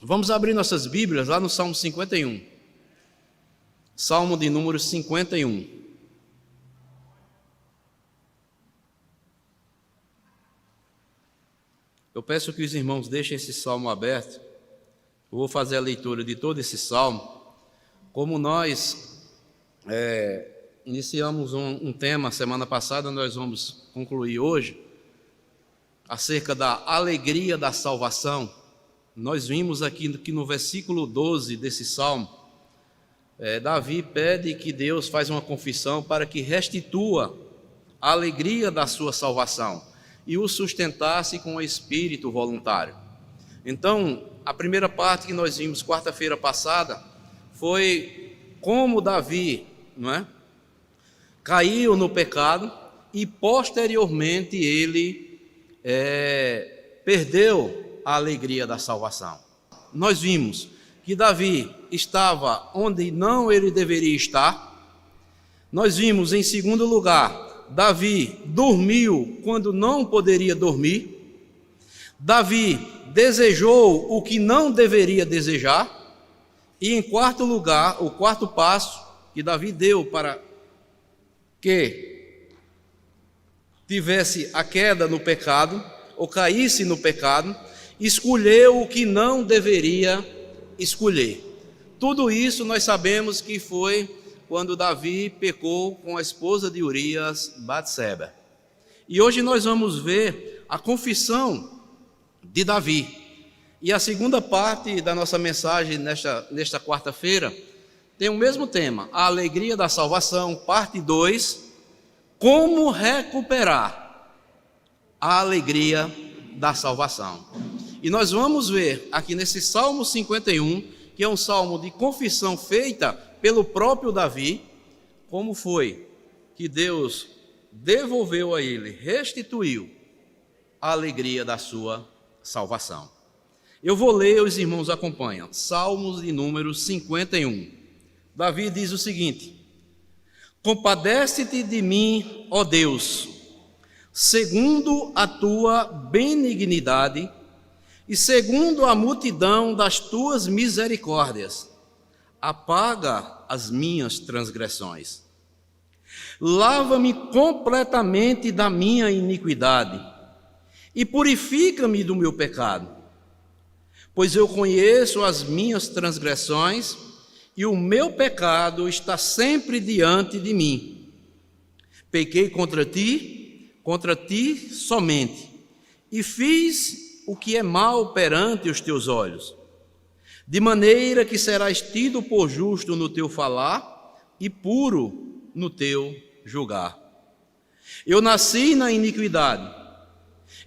Vamos abrir nossas Bíblias lá no Salmo 51. Salmo de número 51. Eu peço que os irmãos deixem esse salmo aberto. Eu vou fazer a leitura de todo esse salmo. Como nós iniciamos um tema semana passada, nós vamos concluir hoje, acerca da alegria da salvação. Nós vimos aqui que no versículo 12 desse salmo, Davi pede que Deus faz uma confissão para que restitua a alegria da sua salvação e o sustentasse com o espírito voluntário. Então, a primeira parte que nós vimos quarta-feira passada foi como Davi, caiu no pecado e posteriormente ele perdeu a alegria da salvação. Nós vimos que Davi estava onde não ele deveria estar. Nós vimos, em segundo lugar, Davi dormiu quando não poderia dormir. Davi desejou o que não deveria desejar. E em quarto lugar, o quarto passo que Davi deu para que tivesse a queda no pecado, ou caísse no pecado, escolheu o que não deveria escolher. Tudo isso nós sabemos que foi quando Davi pecou com a esposa de Urias, Batseba. E hoje nós vamos ver a confissão de Davi. E a segunda parte da nossa mensagem nesta quarta-feira tem o mesmo tema, a alegria da salvação, parte 2, como recuperar a alegria da salvação. E nós vamos ver aqui nesse Salmo 51, que é um salmo de confissão feita pelo próprio Davi, como foi que Deus devolveu a ele, restituiu a alegria da sua salvação. Eu vou ler, os irmãos acompanham, Salmos de número 51. Davi diz o seguinte: compadece-te de mim, ó Deus, segundo a tua benignidade e segundo a multidão das tuas misericórdias, apaga as minhas transgressões. Lava-me completamente da minha iniquidade e purifica-me do meu pecado, pois eu conheço as minhas transgressões e o meu pecado está sempre diante de mim. Pequei contra ti somente, e fiz o que é mal perante os teus olhos, de maneira que serás tido por justo no teu falar e puro no teu julgar. Eu nasci na iniquidade,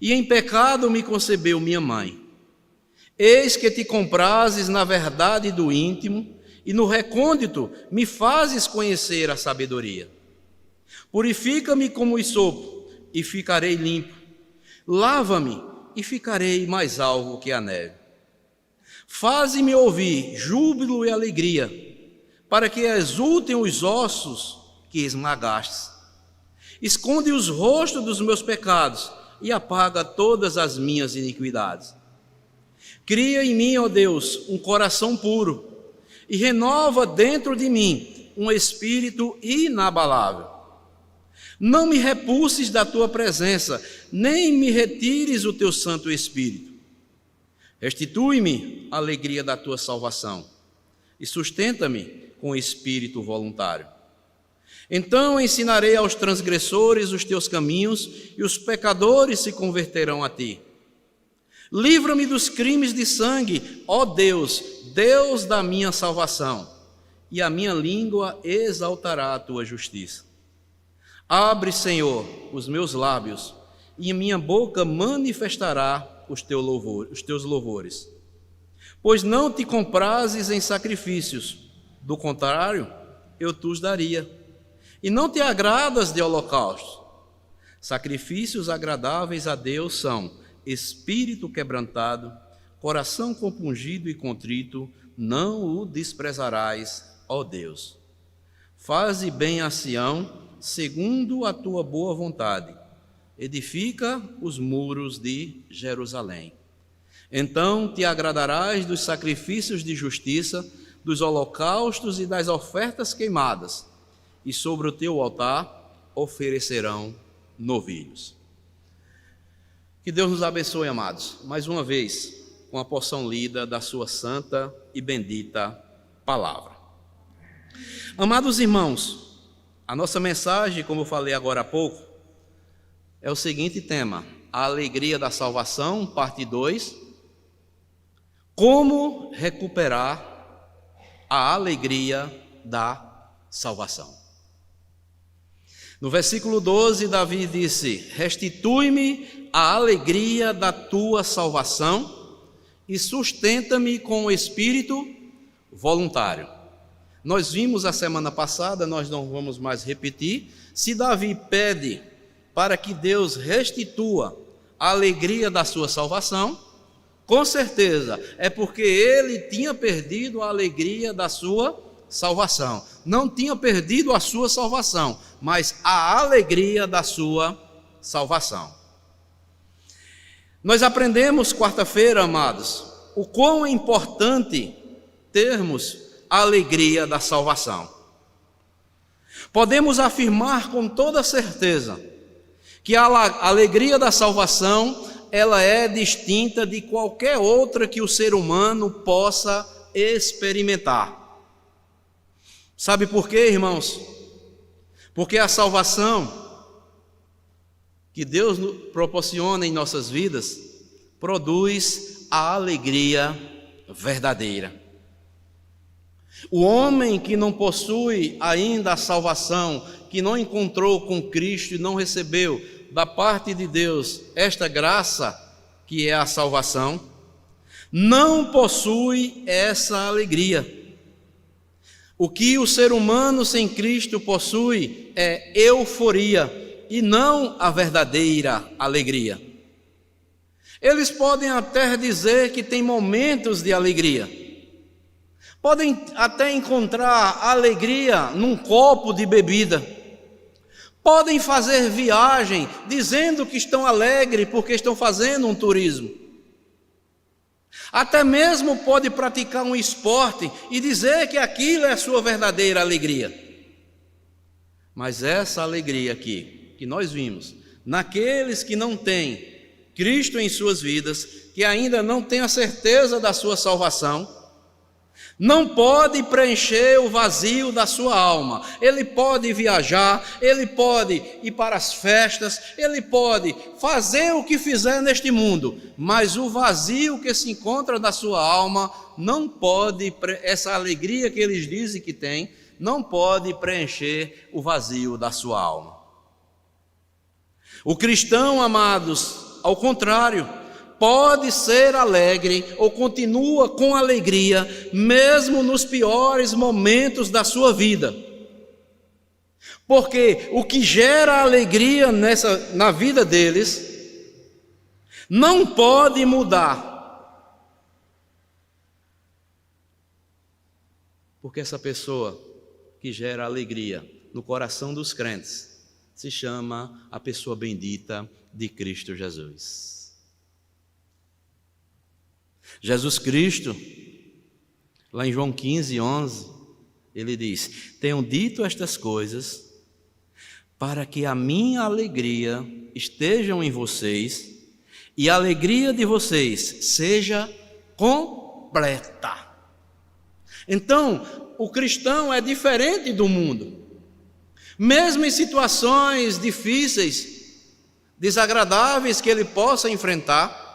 e em pecado me concebeu minha mãe. Eis que te comprases na verdade do íntimo, e no recôndito me fazes conhecer a sabedoria. Purifica-me como hisopo, e ficarei limpo. Lava-me, e ficarei mais alvo que a neve. Faze-me ouvir júbilo e alegria, para que exultem os ossos que esmagastes. Esconde os rostos dos meus pecados, e apaga todas as minhas iniquidades. Cria em mim, ó Deus, um coração puro, e renova dentro de mim um espírito inabalável. Não me repulses da tua presença, nem me retires o teu Santo Espírito. Restitui-me a alegria da tua salvação e sustenta-me com espírito voluntário. Então ensinarei aos transgressores os teus caminhos e os pecadores se converterão a ti. Livra-me dos crimes de sangue, ó Deus, Deus da minha salvação, e a minha língua exaltará a tua justiça. Abre, Senhor, os meus lábios, e a minha boca manifestará os teus louvores. Pois não te comprases em sacrifícios, do contrário, eu te daria. E não te agradas de holocaustos. Sacrifícios agradáveis a Deus são espírito quebrantado, coração compungido e contrito, não o desprezarás, ó Deus. Faze bem a Sião, segundo a tua boa vontade. Edifica os muros de Jerusalém. Então te agradarás dos sacrifícios de justiça, dos holocaustos e das ofertas queimadas, e sobre o teu altar oferecerão novilhos. Que Deus nos abençoe, amados, mais uma vez, com a porção lida da sua santa e bendita palavra. Amados irmãos, a nossa mensagem, como eu falei agora há pouco, é o seguinte tema: a alegria da salvação, parte 2. Como recuperar a alegria da salvação. No versículo 12, Davi disse: restitui-me a alegria da tua salvação e sustenta-me com o espírito voluntário. Nós vimos a semana passada, nós não vamos mais repetir, se Davi pede para que Deus restitua a alegria da sua salvação, com certeza é porque ele tinha perdido a alegria da sua salvação. Não tinha perdido a sua salvação, mas a alegria da sua salvação. Nós aprendemos quarta-feira, amados, o quão é importante termos a alegria da salvação. Podemos afirmar com toda certeza que a alegria da salvação ela é distinta de qualquer outra que o ser humano possa experimentar. Sabe por quê, irmãos? Porque a salvação que Deus proporciona em nossas vidas produz a alegria verdadeira. O homem que não possui ainda a salvação, que não encontrou com Cristo e não recebeu da parte de Deus esta graça, que é a salvação, não possui essa alegria. O que o ser humano sem Cristo possui é euforia e não a verdadeira alegria. Eles podem até dizer que tem momentos de alegria, podem até encontrar alegria num copo de bebida, podem fazer viagem dizendo que estão alegres porque estão fazendo um turismo. Até mesmo pode praticar um esporte e dizer que aquilo é a sua verdadeira alegria. Mas essa alegria aqui, que nós vimos, naqueles que não têm Cristo em suas vidas, que ainda não têm a certeza da sua salvação, não pode preencher o vazio da sua alma. Ele pode viajar, ele pode ir para as festas, ele pode fazer o que fizer neste mundo, mas o vazio que se encontra na sua alma não pode, essa alegria que eles dizem que tem, não pode preencher o vazio da sua alma. O cristão, amados, ao contrário, pode ser alegre ou continua com alegria, mesmo nos piores momentos da sua vida. Porque o que gera alegria na vida deles não pode mudar. Porque essa pessoa que gera alegria no coração dos crentes se chama a pessoa bendita de Cristo Jesus. Jesus Cristo, lá em João 15:11, ele diz: tenho dito estas coisas para que a minha alegria esteja em vocês e a alegria de vocês seja completa. Então, o cristão é diferente do mundo. Mesmo em situações difíceis, desagradáveis que ele possa enfrentar,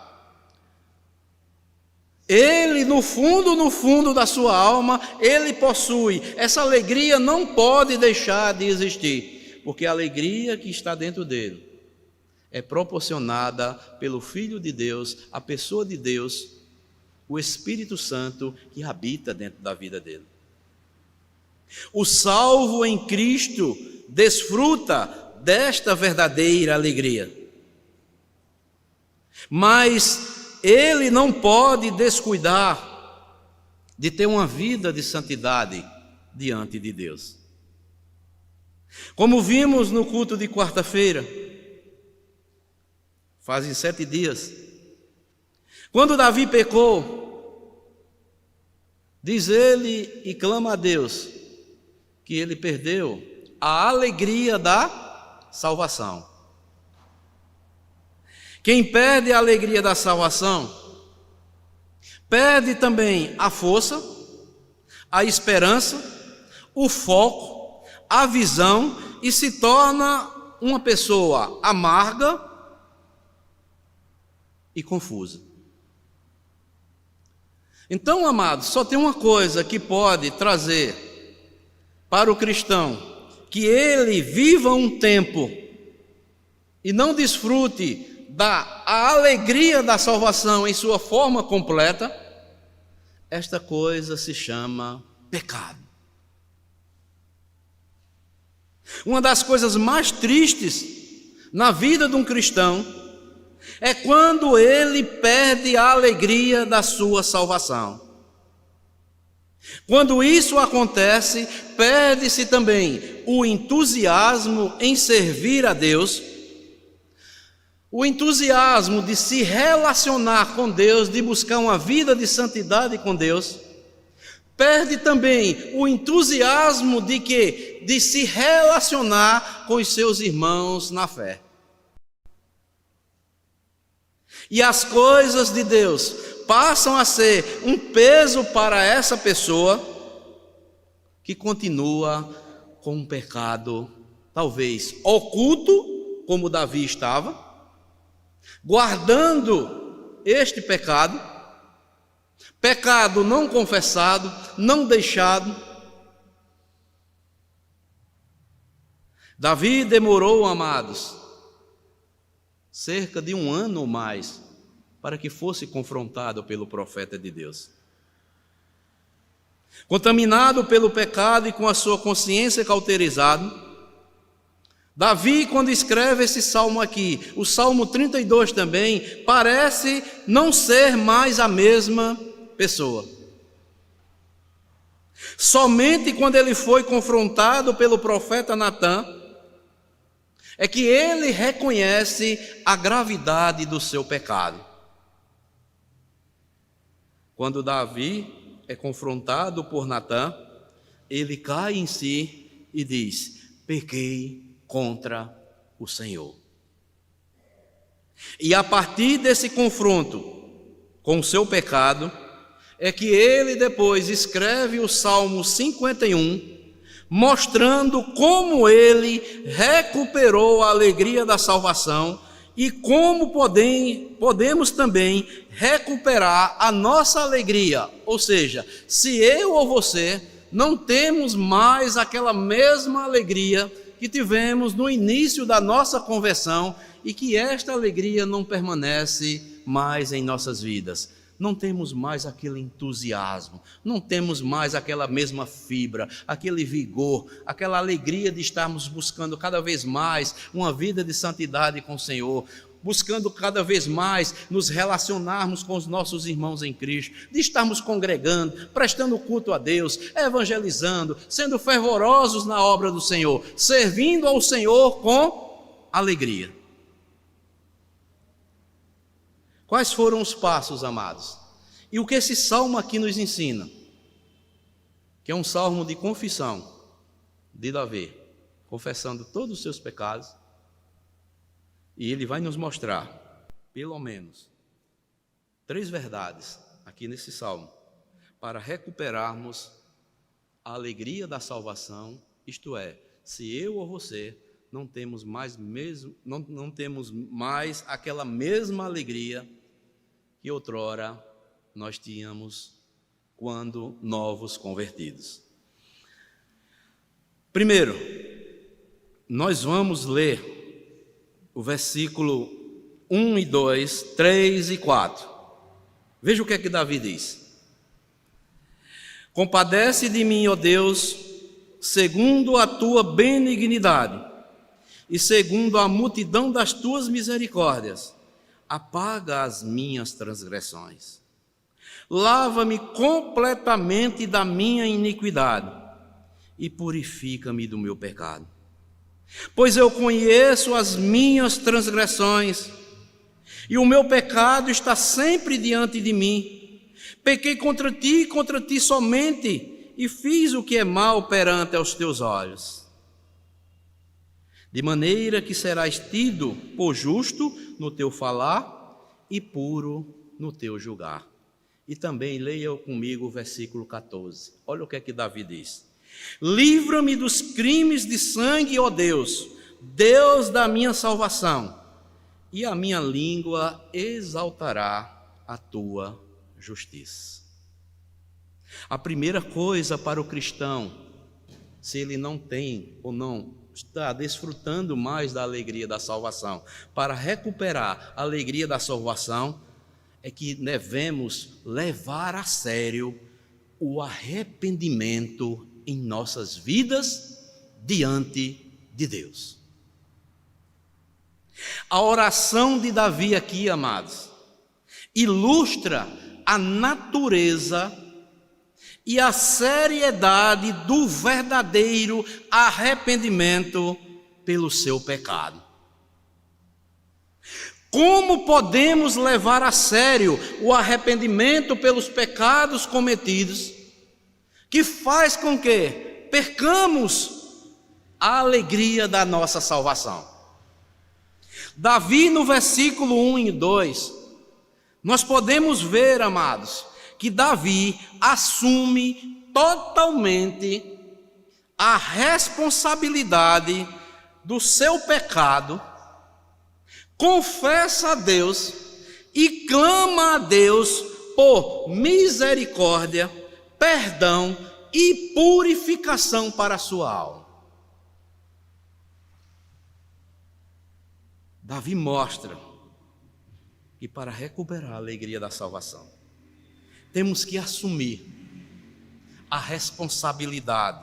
ele, no fundo da sua alma, ele possui. Essa alegria não pode deixar de existir, porque a alegria que está dentro dele é proporcionada pelo Filho de Deus, a pessoa de Deus, o Espírito Santo que habita dentro da vida dele. O salvo em Cristo desfruta desta verdadeira alegria. Mas ele não pode descuidar de ter uma vida de santidade diante de Deus. Como vimos no culto de quarta-feira, fazem 7 dias, Quando Davi pecou, diz ele e clama a Deus que ele perdeu a alegria da salvação. Quem perde a alegria da salvação, perde também a força, a esperança, o foco, a visão e se torna uma pessoa amarga e confusa. Então, amados, só tem uma coisa que pode trazer para o cristão que ele viva um tempo e não desfrute da alegria da salvação em sua forma completa. Esta coisa se chama pecado. Uma das coisas mais tristes na vida de um cristão é quando ele perde a alegria da sua salvação. Quando isso acontece, perde-se também o entusiasmo em servir a Deus, o entusiasmo de se relacionar com Deus, de buscar uma vida de santidade com Deus. Perde também o entusiasmo de se relacionar com os seus irmãos na fé. E as coisas de Deus passam a ser um peso para essa pessoa que continua com um pecado, talvez oculto, como Davi estava, guardando este pecado, pecado não confessado, não deixado. Davi demorou, amados, cerca de 1 ano ou mais, para que fosse confrontado pelo profeta de Deus. Contaminado pelo pecado e com a sua consciência cauterizada, Davi, quando escreve esse salmo aqui, o Salmo 32 também, parece não ser mais a mesma pessoa. Somente quando ele foi confrontado pelo profeta Natã, é que ele reconhece a gravidade do seu pecado. Quando Davi é confrontado por Natã, ele cai em si e diz: pequei contra o Senhor. E a partir desse confronto com o seu pecado, é que ele depois escreve o Salmo 51, mostrando como ele recuperou a alegria da salvação e como podemos também recuperar a nossa alegria. Ou seja, se eu ou você não temos mais aquela mesma alegria que tivemos no início da nossa conversão e que esta alegria não permanece mais em nossas vidas. Não temos mais aquele entusiasmo, não temos mais aquela mesma fibra, aquele vigor, aquela alegria de estarmos buscando cada vez mais uma vida de santidade com o Senhor, buscando cada vez mais nos relacionarmos com os nossos irmãos em Cristo, de estarmos congregando, prestando culto a Deus, evangelizando, sendo fervorosos na obra do Senhor, servindo ao Senhor com alegria. Quais foram os passos, amados? E o que esse salmo aqui nos ensina? Que é um salmo de confissão de Davi, confessando todos os seus pecados. E ele vai nos mostrar, pelo menos, 3 verdades aqui nesse salmo, para recuperarmos a alegria da salvação, isto é, se eu ou você não temos mais aquela mesma alegria que outrora nós tínhamos quando novos convertidos. Primeiro, nós vamos ler o versículo 1 e 2, 3 e 4. Veja o que é que Davi diz. Compadece de mim, ó Deus, segundo a tua benignidade e segundo a multidão das tuas misericórdias, apaga as minhas transgressões. Lava-me completamente da minha iniquidade e purifica-me do meu pecado. Pois eu conheço as minhas transgressões e o meu pecado está sempre diante de mim. Pequei contra ti somente, e fiz o que é mal perante aos teus olhos. De maneira que serás tido por justo no teu falar e puro no teu julgar. E também leia comigo o versículo 14. Olha o que é que Davi diz. Livra-me dos crimes de sangue, ó Deus, Deus da minha salvação, e a minha língua exaltará a tua justiça. A primeira coisa para o cristão, se ele não tem ou não está desfrutando mais da alegria da salvação, para recuperar a alegria da salvação, é que devemos levar a sério o arrependimento em nossas vidas diante de Deus. A oração de Davi aqui, amados, ilustra a natureza e a seriedade do verdadeiro arrependimento pelo seu pecado. Como podemos levar a sério o arrependimento pelos pecados cometidos, que faz com que percamos a alegria da nossa salvação? Davi, no versículo 1 e 2, nós podemos ver, amados, que Davi assume totalmente a responsabilidade do seu pecado, confessa a Deus e clama a Deus por misericórdia, perdão e purificação para a sua alma. Davi mostra que para recuperar a alegria da salvação, temos que assumir a responsabilidade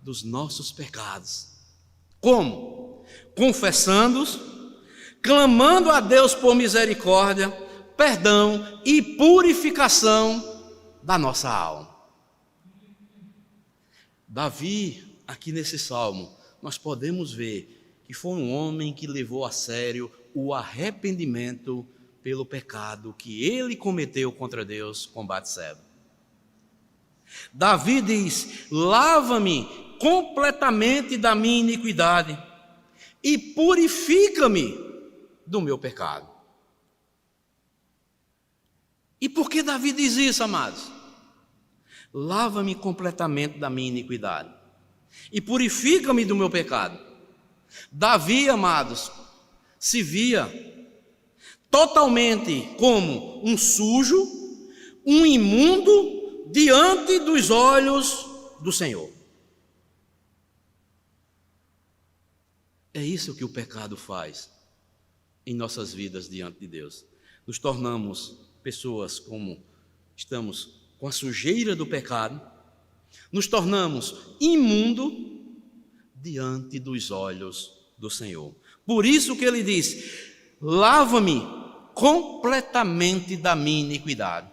dos nossos pecados. Como? Confessando-os, clamando a Deus por misericórdia, perdão e purificação da nossa alma. Davi, aqui nesse salmo, nós podemos ver que foi um homem que levou a sério o arrependimento pelo pecado que ele cometeu contra Deus com Batseba. Davi diz: lava-me completamente da minha iniquidade e purifica-me do meu pecado. E por que Davi diz isso, amados? Lava-me completamente da minha iniquidade e purifica-me do meu pecado. Davi, amados, se via totalmente como um sujo, um imundo diante dos olhos do Senhor. É isso que o pecado faz em nossas vidas diante de Deus. Nos tornamos pessoas como estamos com a sujeira do pecado, nos tornamos imundo diante dos olhos do Senhor. Por isso que ele diz: lava-me completamente da minha iniquidade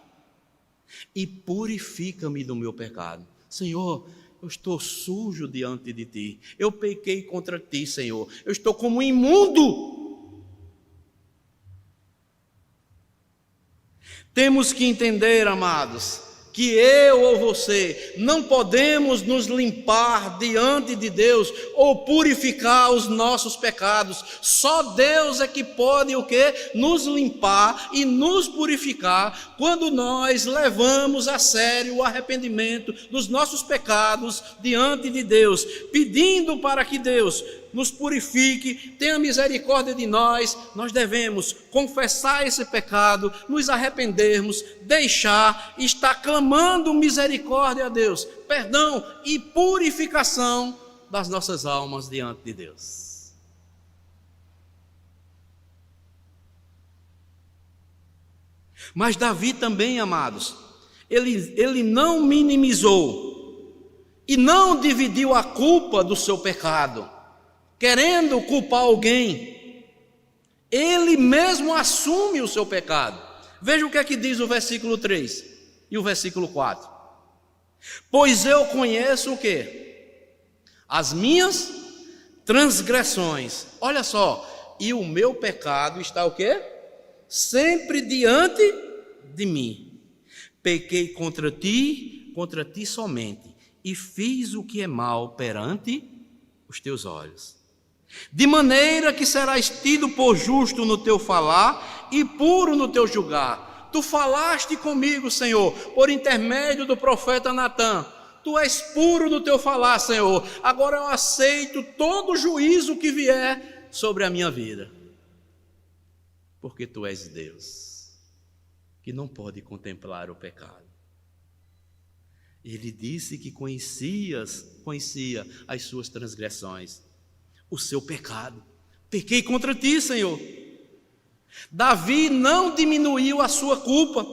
e purifica-me do meu pecado. Senhor, eu estou sujo diante de ti, eu pequei contra ti, Senhor, eu estou como imundo. Temos que entender, amados, que eu ou você não podemos nos limpar diante de Deus ou purificar os nossos pecados. Só Deus é que pode o quê? Nos limpar e nos purificar quando nós levamos a sério o arrependimento dos nossos pecados diante de Deus, pedindo para que Deus nos purifique, tenha misericórdia de nós. Nós devemos confessar esse pecado, nos arrependermos, deixar e estar clamando misericórdia a Deus, perdão e purificação das nossas almas diante de Deus. Mas Davi também, amados, ele não minimizou e não dividiu a culpa do seu pecado, querendo culpar alguém. Ele mesmo assume o seu pecado. Veja o que é que diz o versículo 3 e o versículo 4. Pois eu conheço o quê? As minhas transgressões. Olha só, e o meu pecado está o quê? sempre diante de mim. Pequei contra ti somente, e fiz o que é mal perante os teus olhos. De maneira que serás tido por justo no teu falar e puro no teu julgar. Tu falaste comigo, Senhor, por intermédio do profeta Natã. Tu és puro no teu falar, Senhor. Agora eu aceito todo o juízo que vier sobre a minha vida. Porque tu és Deus, que não pode contemplar o pecado. Ele disse que conhecia as suas transgressões, o seu pecado. Pequei contra ti, Senhor. Davi não diminuiu a sua culpa,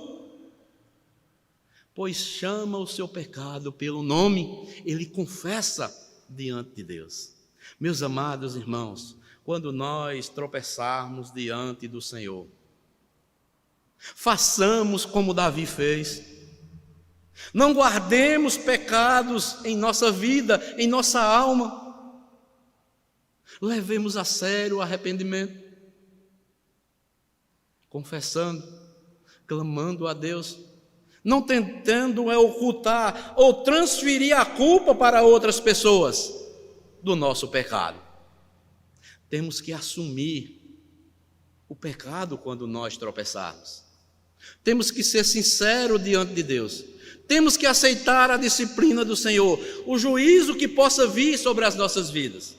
pois chama o seu pecado pelo nome, ele confessa diante de Deus. Meus amados irmãos, quando nós tropeçarmos diante do Senhor, façamos como Davi fez. Não guardemos pecados em nossa vida, em nossa alma. Levemos a sério o arrependimento, confessando, clamando a Deus, não tentando ocultar ou transferir a culpa para outras pessoas do nosso pecado. Temos que assumir o pecado quando nós tropeçarmos. Temos que ser sinceros diante de Deus. Temos que aceitar a disciplina do Senhor, o juízo que possa vir sobre as nossas vidas.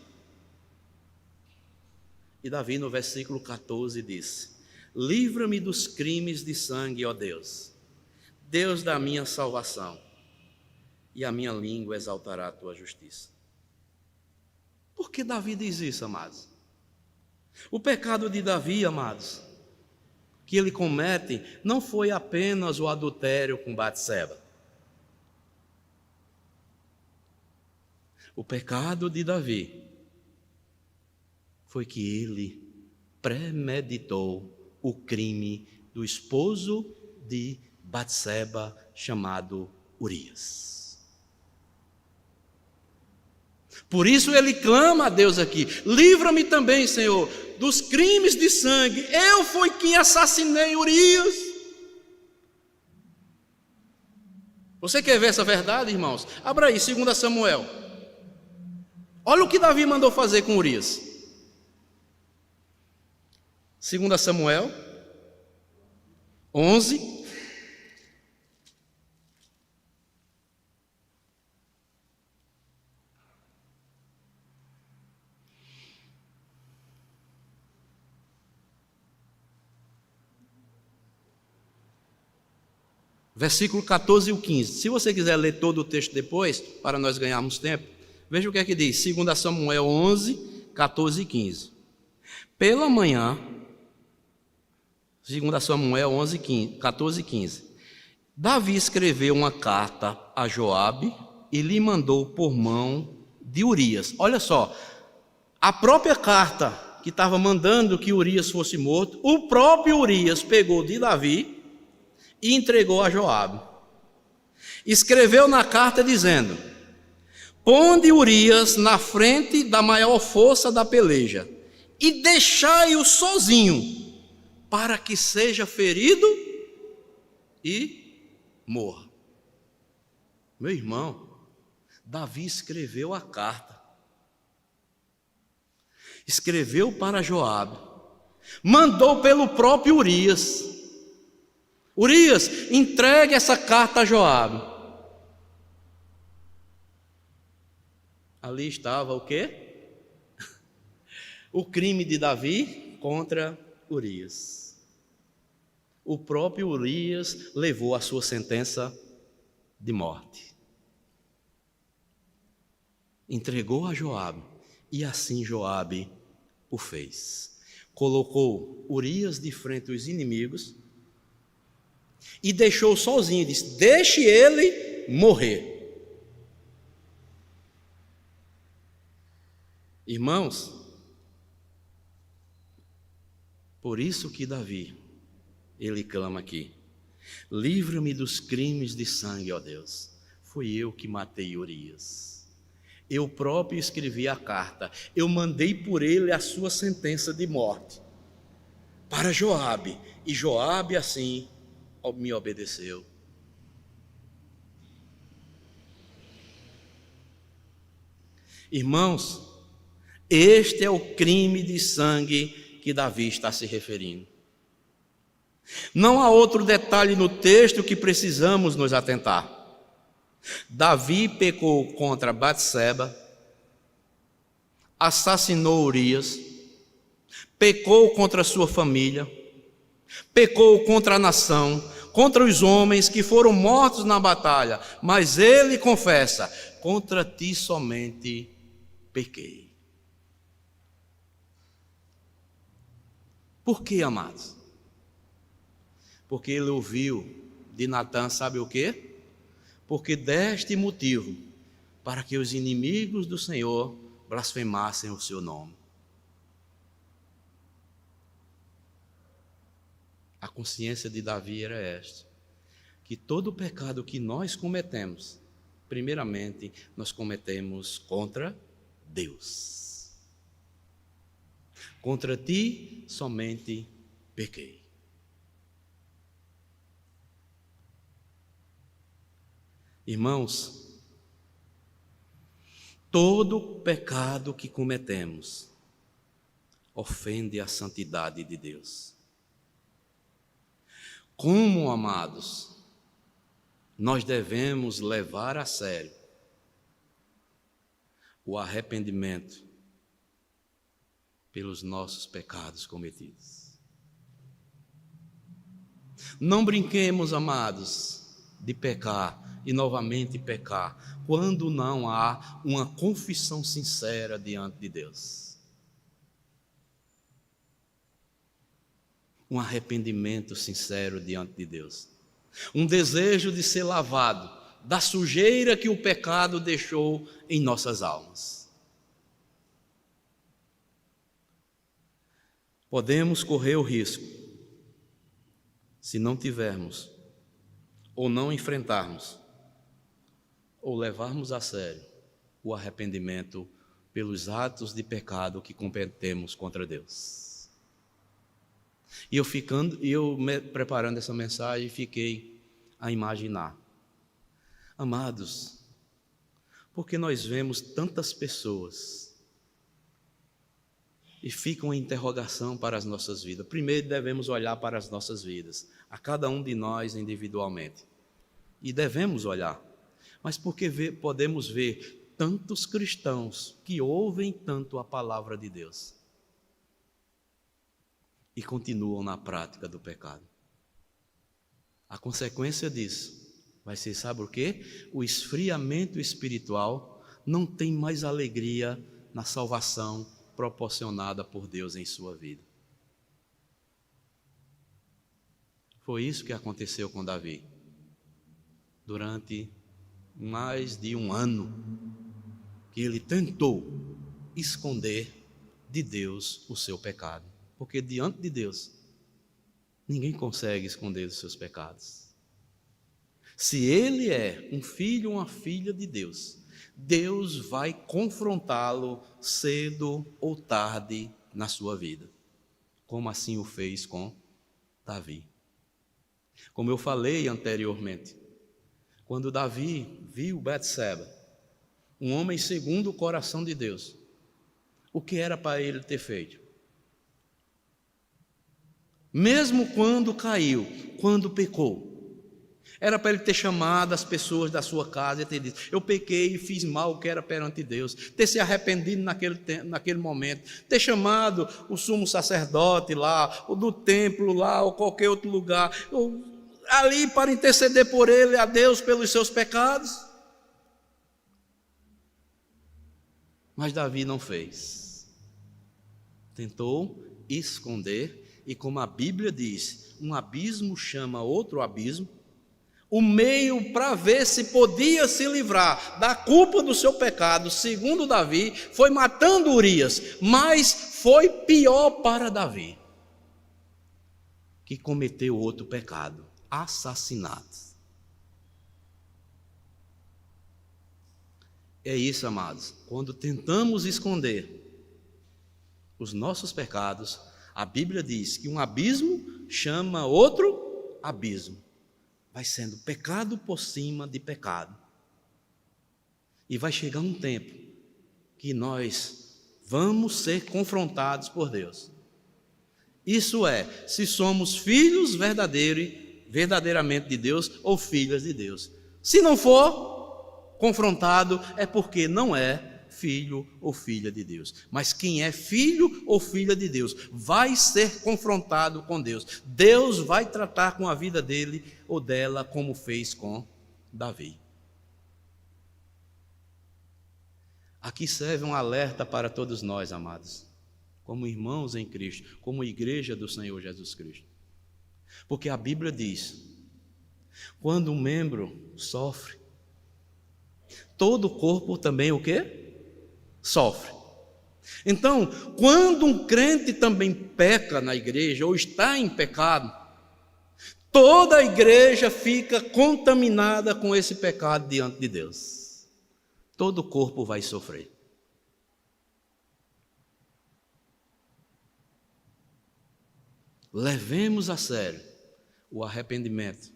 E Davi, no versículo 14, disse: livra-me dos crimes de sangue, ó Deus, Deus da minha salvação, e a minha língua exaltará a tua justiça. Por que Davi diz isso, amados? O pecado de Davi, amados, que ele comete, não foi apenas o adultério com Batseba. O pecado de Davi foi que ele premeditou o crime do esposo de Batseba, chamado Urias. Por isso ele clama a Deus aqui: livra-me também, Senhor, dos crimes de sangue. Eu fui quem assassinei Urias. Você quer ver essa verdade, irmãos? Abra aí, 2 Samuel. Olha o que Davi mandou fazer com Urias. 2 Samuel 11. Versículo 14 e o 15. Se você quiser ler todo o texto depois, para nós ganharmos tempo, veja o que é que diz. 2 Samuel 11, 14 e 15. Pela manhã, 2 Samuel 11, 14 e 15. Davi escreveu uma carta a Joabe e lhe mandou por mão de Urias. Olha só, a própria carta que estava mandando que Urias fosse morto, o próprio Urias pegou de Davi e entregou a Joabe. Escreveu na carta dizendo: ponde Urias na frente da maior força da peleja e deixai-o sozinho, para que seja ferido e morra. Meu irmão, Davi escreveu a carta, escreveu para Joabe, mandou pelo próprio Urias: Urias, entregue essa carta a Joabe. Ali estava o quê? O crime de Davi contra Urias. O próprio Urias levou a sua sentença de morte. Entregou a Joabe, e assim Joabe o fez. Colocou Urias de frente aos inimigos e deixou sozinho, disse: deixe ele morrer. Irmãos, por isso que Davi, ele clama aqui: livra-me dos crimes de sangue, ó Deus. Fui eu que matei Urias. Eu próprio escrevi a carta. Eu mandei por ele a sua sentença de morte. para Joabe, e Joabe assim me obedeceu. Irmãos, este é o crime de sangue que Davi está se referindo. Não há outro detalhe no texto que precisamos nos atentar. Davi pecou contra Batseba, assassinou Urias, pecou contra sua família, pecou contra a nação, contra os homens que foram mortos na batalha, mas ele confessa: contra ti somente pequei. Por que, amados? Porque ele ouviu de Natã, sabe o quê? Porque deste motivo, para que os inimigos do Senhor blasfemassem o seu nome. A consciência de Davi era esta: que todo pecado que nós cometemos, primeiramente, nós cometemos contra Deus. Contra ti somente pequei. Irmãos, todo pecado que cometemos ofende a santidade de Deus. Como, amados, nós devemos levar a sério o arrependimento pelos nossos pecados cometidos. Não brinquemos, amados, de pecar e novamente pecar, quando não há uma confissão sincera diante de Deus. Um arrependimento sincero diante de Deus. Um desejo de ser lavado da sujeira que o pecado deixou em nossas almas. Podemos correr o risco, se não tivermos, ou não enfrentarmos, ou levarmos a sério o arrependimento pelos atos de pecado que cometemos contra Deus. E eu preparando essa mensagem, fiquei a imaginar. Amados, porque nós vemos tantas pessoas e fica uma interrogação para as nossas vidas. Primeiro devemos olhar para as nossas vidas, a cada um de nós individualmente. E devemos olhar. Mas porque podemos ver tantos cristãos que ouvem tanto a palavra de Deus e continuam na prática do pecado. A consequência disso vai ser, sabe o quê? O esfriamento espiritual, não tem mais alegria na salvação proporcionada por Deus em sua vida. Foi isso que aconteceu com Davi. Durante mais de um ano, que ele tentou esconder de Deus o seu pecado. Porque diante de Deus, ninguém consegue esconder os seus pecados. Se ele é um filho ou uma filha de Deus, Deus vai confrontá-lo cedo ou tarde na sua vida, como assim o fez com Davi. Como eu falei anteriormente, quando Davi viu Batseba, um homem segundo o coração de Deus, o que era para ele ter feito? Mesmo quando caiu, quando pecou, era para ele ter chamado as pessoas da sua casa e ter dito: eu pequei e fiz mal o que era perante Deus, ter se arrependido naquele momento, ter chamado o sumo sacerdote lá, o do templo lá, ou qualquer outro lugar, ali para interceder por ele, a Deus, pelos seus pecados. Mas Davi não fez. Tentou esconder, e como a Bíblia diz, um abismo chama outro abismo. O meio para ver se podia se livrar da culpa do seu pecado, segundo Davi, foi matando Urias, mas foi pior para Davi, que cometeu outro pecado: assassinato. É isso, amados, quando tentamos esconder os nossos pecados, A Bíblia diz que um abismo chama outro abismo. Vai sendo pecado por cima de pecado. E vai chegar um tempo que nós vamos ser confrontados por Deus. Isso é, se somos filhos verdadeiramente de Deus ou filhas de Deus. Se não for confrontado, é porque não é filho ou filha de Deus. Mas quem é filho ou filha de Deus vai ser confrontado com Deus. Deus vai tratar com a vida dele ou dela como fez com Davi. Aqui serve um alerta para todos nós, amados, como irmãos em Cristo, como igreja do Senhor Jesus Cristo. Porque a Bíblia diz, quando um membro sofre, todo o corpo também o quê? Sofre. Então, quando um crente também peca na igreja ou está em pecado, toda a igreja fica contaminada com esse pecado diante de Deus. Todo o corpo vai sofrer. Levemos a sério o arrependimento.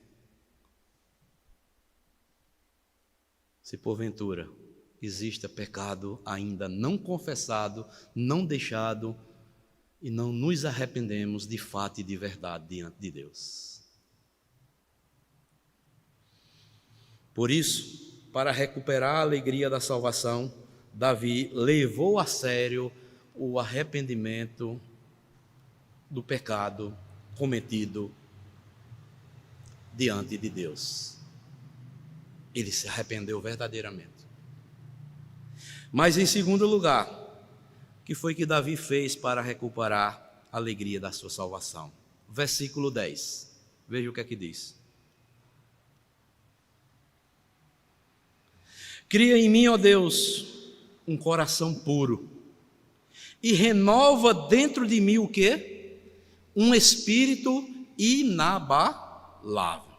Se porventura exista pecado ainda não confessado, não deixado, e não nos arrependemos de fato e de verdade diante de Deus. Por isso, para recuperar a alegria da salvação, Davi levou a sério o arrependimento do pecado cometido diante de Deus. Ele se arrependeu verdadeiramente. Mas em segundo lugar, o que foi que Davi fez para recuperar a alegria da sua salvação? Versículo 10. Veja o que é que diz. Cria em mim, ó Deus, um coração puro e renova dentro de mim o quê? Um espírito inabalável.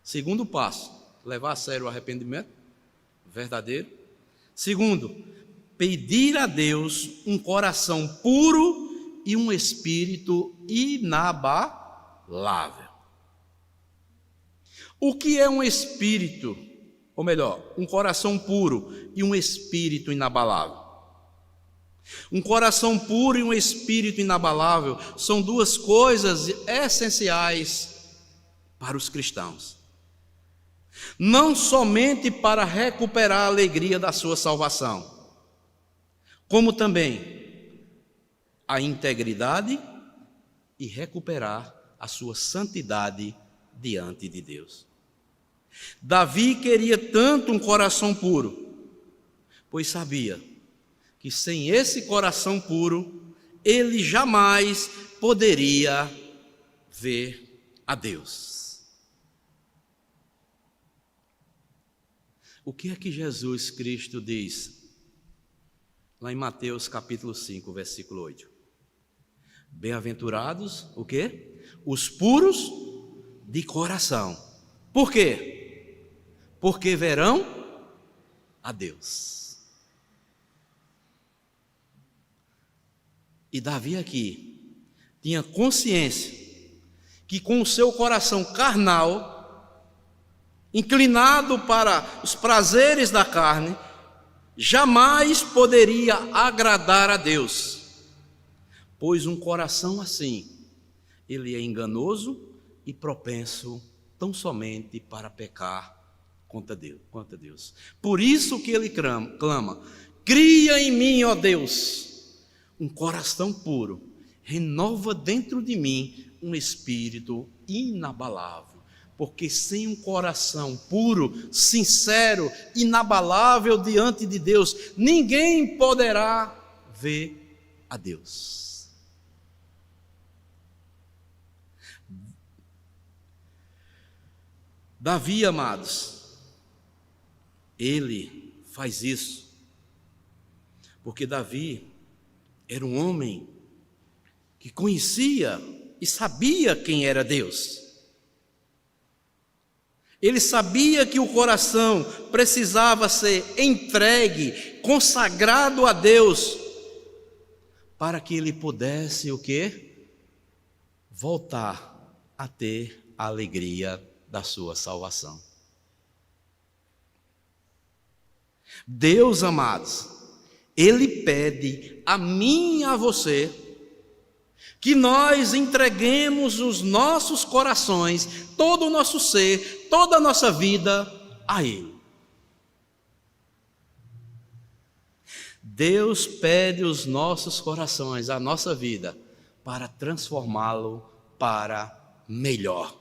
Segundo passo, levar a sério o arrependimento verdadeiro. Segundo, pedir a Deus um coração puro e um espírito inabalável. O que é um espírito, ou melhor, um coração puro e um espírito inabalável? Um coração puro e um espírito inabalável são duas coisas essenciais para os cristãos. Não somente para recuperar a alegria da sua salvação, como também a integridade e recuperar a sua santidade diante de Deus. Davi queria tanto um coração puro, pois sabia que sem esse coração puro, ele jamais poderia ver a Deus. O que é que Jesus Cristo diz? Lá em Mateus capítulo 5, versículo 8. Bem-aventurados, o quê? Os puros de coração. Por quê? Porque verão a Deus. E Davi aqui tinha consciência que com o seu coração carnal, inclinado para os prazeres da carne, jamais poderia agradar a Deus, pois um coração assim, ele é enganoso e propenso tão somente para pecar contra Deus. Por isso que ele clama, cria em mim, ó Deus, um coração puro, renova dentro de mim um espírito inabalável. Porque sem um coração puro, sincero, inabalável diante de Deus, ninguém poderá ver a Deus. Davi, amados, ele faz isso, porque Davi era um homem que conhecia e sabia quem era Deus. Ele sabia que o coração precisava ser entregue, consagrado a Deus, para que ele pudesse o quê? Voltar a ter a alegria da sua salvação. Deus, amados, Ele pede a mim e a você que nós entreguemos os nossos corações, todo o nosso ser, toda a nossa vida a Ele. Deus pede os nossos corações, a nossa vida, para transformá-lo para melhor.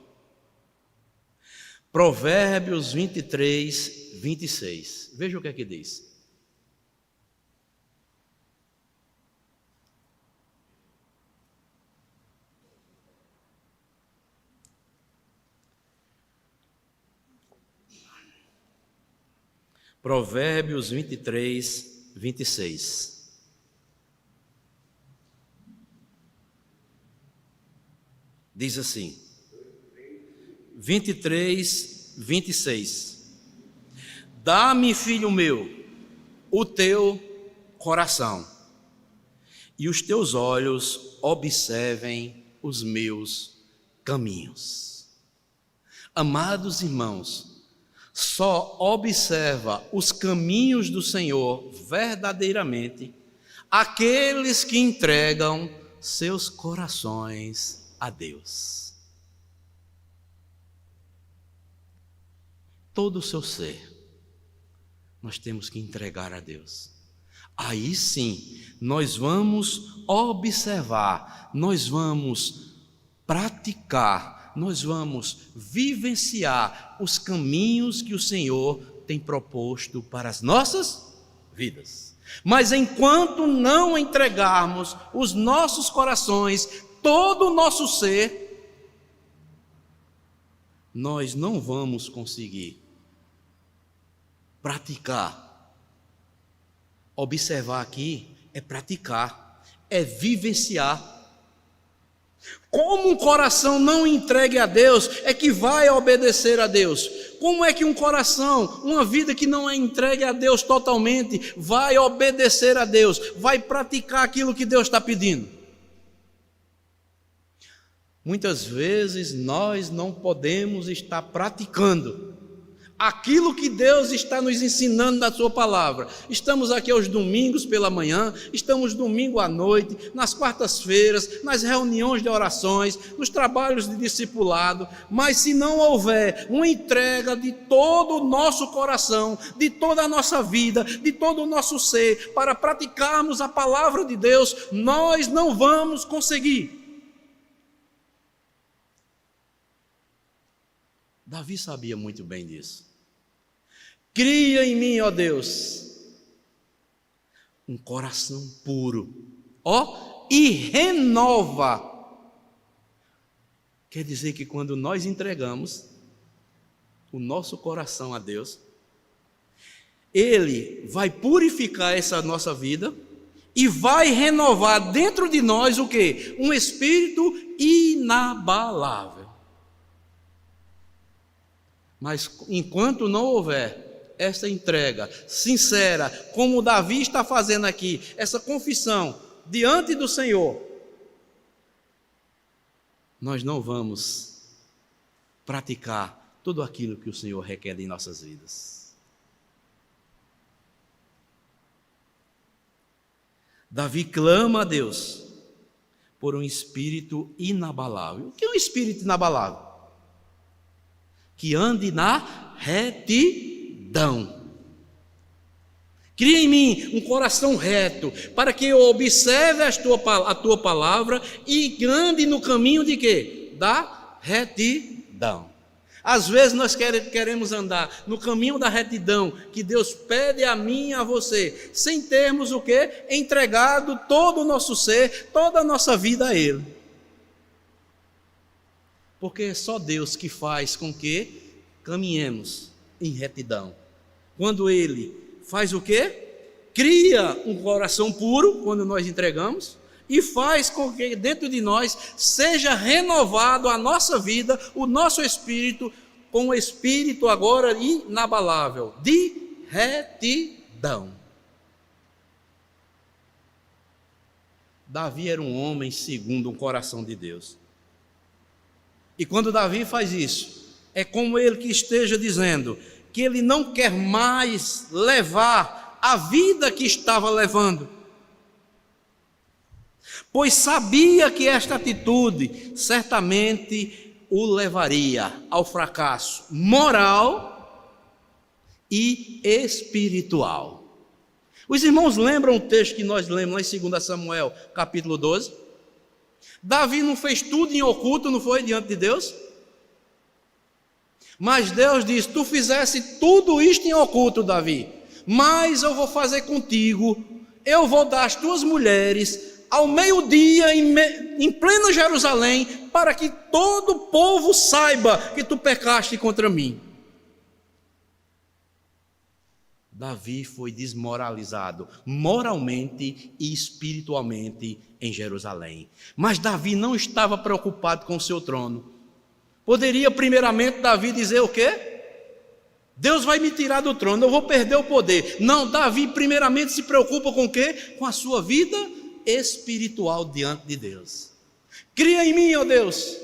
Provérbios 23, 26. Veja o que é que diz. Provérbios 23, 26. Diz assim, 23, 26. Dá-me, filho meu, o teu coração, e os teus olhos observem os meus caminhos. Amados irmãos, só observa os caminhos do Senhor verdadeiramente aqueles que entregam seus corações a Deus. Todo o seu ser nós temos que entregar a Deus. Aí sim nós vamos observar, nós vamos praticar, nós vamos vivenciar os caminhos que o Senhor tem proposto para as nossas vidas. Mas enquanto não entregarmos os nossos corações, todo o nosso ser, nós não vamos conseguir praticar. Observar aqui é praticar, é vivenciar. Como um coração não entregue a Deus é que vai obedecer a Deus? Como é que um coração, uma vida que não é entregue a Deus totalmente, vai obedecer a Deus, vai praticar aquilo que Deus está pedindo? Muitas vezes nós não podemos estar praticando aquilo que Deus está nos ensinando na sua palavra. Estamos aqui aos domingos pela manhã, estamos domingo à noite, nas quartas-feiras, nas reuniões de orações, nos trabalhos de discipulado, mas se não houver uma entrega de todo o nosso coração, de toda a nossa vida, de todo o nosso ser, para praticarmos a palavra de Deus, nós não vamos conseguir. Davi sabia muito bem disso. Cria em mim, ó Deus, um coração puro, e renova. Quer dizer que quando nós entregamos o nosso coração a Deus, Ele vai purificar essa nossa vida e vai renovar dentro de nós o quê? Um espírito inabalável. Mas enquanto não houver essa entrega sincera, como Davi está fazendo aqui, essa confissão diante do Senhor, nós não vamos praticar tudo aquilo que o Senhor requer em nossas vidas. Davi clama a Deus por um espírito inabalável. O que é um espírito inabalável? Que ande na retidão. Cria em mim um coração reto, para que eu observe a tua palavra e ande no caminho de quê? Da retidão. Às vezes nós queremos andar no caminho da retidão, que Deus pede a mim e a você, sem termos o quê? Entregado todo o nosso ser, toda a nossa vida a Ele. Porque é só Deus que faz com que caminhemos em retidão. Quando Ele faz o quê? Cria um coração puro, quando nós entregamos, e faz com que dentro de nós seja renovado a nossa vida, o nosso espírito, com o espírito agora inabalável, de retidão. Davi era um homem segundo o coração de Deus. E quando Davi faz isso, é como ele que esteja dizendo que ele não quer mais levar a vida que estava levando, pois sabia que esta atitude certamente o levaria ao fracasso moral e espiritual. Os irmãos lembram o texto que nós lemos lá em 2 Samuel, capítulo 12? Davi não fez tudo em oculto, não foi, diante de Deus? Mas Deus diz: tu fizesse tudo isto em oculto, Davi, mas eu vou fazer contigo, eu vou dar as tuas mulheres ao meio-dia em plena Jerusalém, para que todo o povo saiba que tu pecaste contra mim. Davi foi desmoralizado moralmente e espiritualmente em Jerusalém. Mas Davi não estava preocupado com o seu trono. Poderia primeiramente Davi dizer o quê? Deus vai me tirar do trono, eu vou perder o poder. Não, Davi primeiramente se preocupa com o quê? Com a sua vida espiritual diante de Deus. Cria em mim, ó Deus,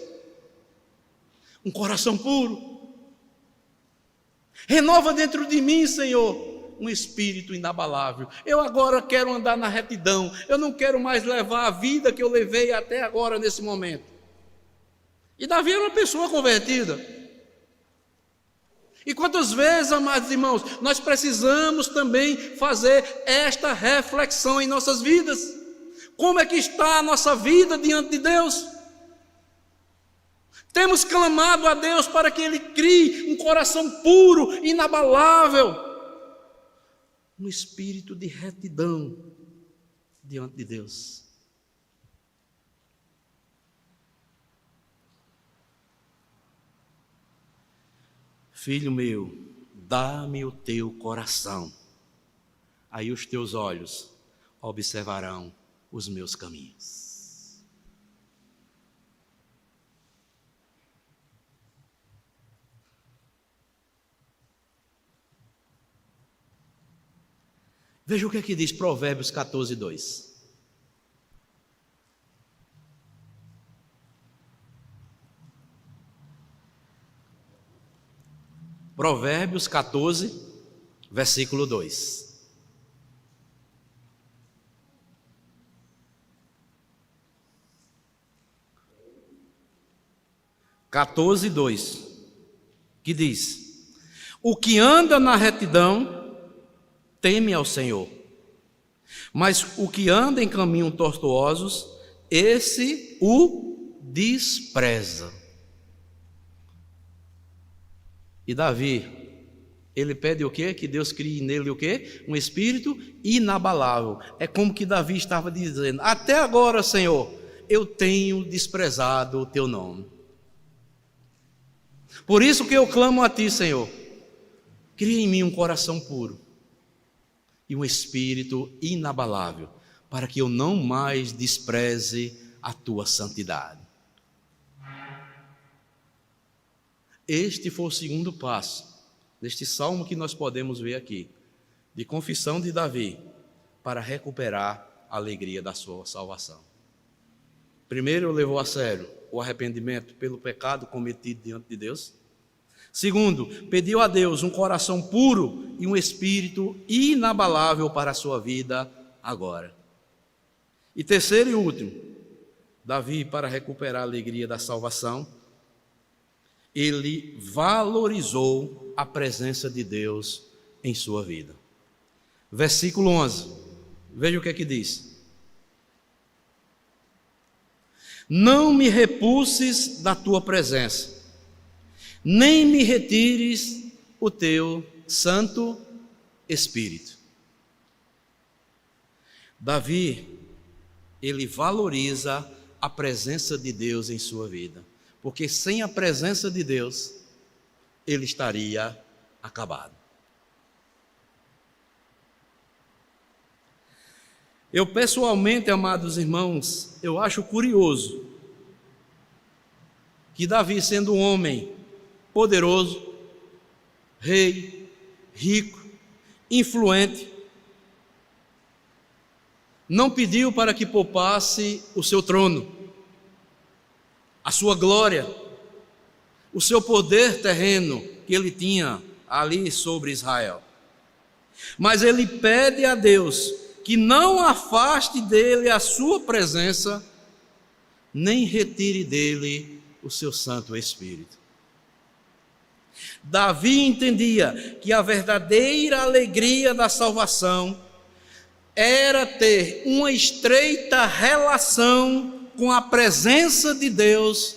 um coração puro. Renova dentro de mim, Senhor, um espírito inabalável. Eu agora quero andar na retidão. Eu não quero mais levar a vida que eu levei até agora nesse momento. E Davi era uma pessoa convertida. E quantas vezes, amados irmãos, nós precisamos também fazer esta reflexão em nossas vidas. Como é que está a nossa vida diante de Deus? Temos clamado a Deus para que Ele crie um coração puro, inabalável, um espírito de retidão diante de Deus. Filho meu, dá-me o teu coração, aí os teus olhos observarão os meus caminhos. Veja o que é que diz Provérbios 14, 2. Provérbios 14, versículo 2. (14, 2), que diz: o que anda na retidão teme ao Senhor, mas o que anda em caminhos tortuosos, esse o despreza. E Davi, ele pede o quê? Que Deus crie nele o quê? Um espírito inabalável. É como que Davi estava dizendo: até agora, Senhor, eu tenho desprezado o teu nome. Por isso que eu clamo a ti, Senhor, cria em mim um coração puro e um espírito inabalável, para que eu não mais despreze a tua santidade. Este foi o segundo passo deste salmo que nós podemos ver aqui, de confissão de Davi, para recuperar a alegria da sua salvação. Primeiro, levou a sério o arrependimento pelo pecado cometido diante de Deus. Segundo, pediu a Deus um coração puro e um espírito inabalável para a sua vida agora. E terceiro e último, Davi, para recuperar a alegria da salvação, ele valorizou a presença de Deus em sua vida. Versículo 11, veja o que é que diz: não me repulses da tua presença, nem me retires o teu Santo Espírito. Davi, ele valoriza a presença de Deus em sua vida, porque sem a presença de Deus, ele estaria acabado. Eu pessoalmente, amados irmãos, eu acho curioso que Davi, sendo um homem poderoso, rei, rico, influente, não pediu para que poupasse o seu trono, a sua glória, o seu poder terreno que ele tinha ali sobre Israel. Mas ele pede a Deus que não afaste dele a sua presença, nem retire dele o seu Santo Espírito. Davi entendia que a verdadeira alegria da salvação era ter uma estreita relação com a presença de Deus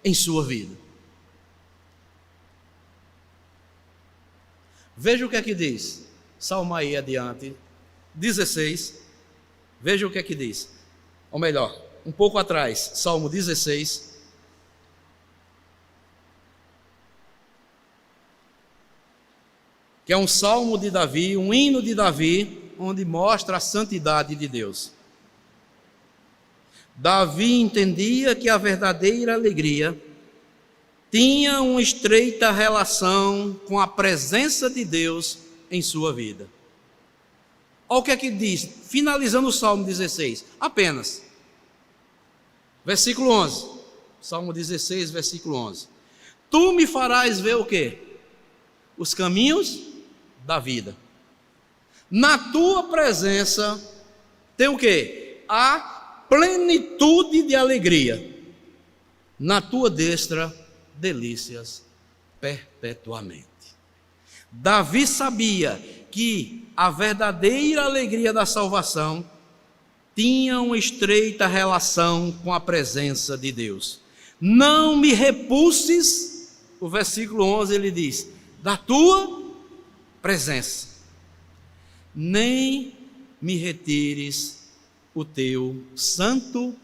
em sua vida. Veja o que é que diz, Salmo aí adiante, 16, veja o que é que diz, ou melhor, um pouco atrás, Salmo 16, que é um salmo de Davi, um hino de Davi, onde mostra a santidade de Deus. Davi entendia que a verdadeira alegria tinha uma estreita relação com a presença de Deus em sua vida. Olha o que é que diz, finalizando o Salmo 16, apenas. Versículo 11, Salmo 16, versículo 11. Tu me farás ver o quê? Os caminhos da vida. Na tua presença tem o quê? A plenitude de alegria. Na tua destra, delícias perpetuamente. Davi sabia que a verdadeira alegria da salvação tinha uma estreita relação com a presença de Deus. Não me repulses, o versículo 11 ele diz, da tua presença, nem me retires o teu Santo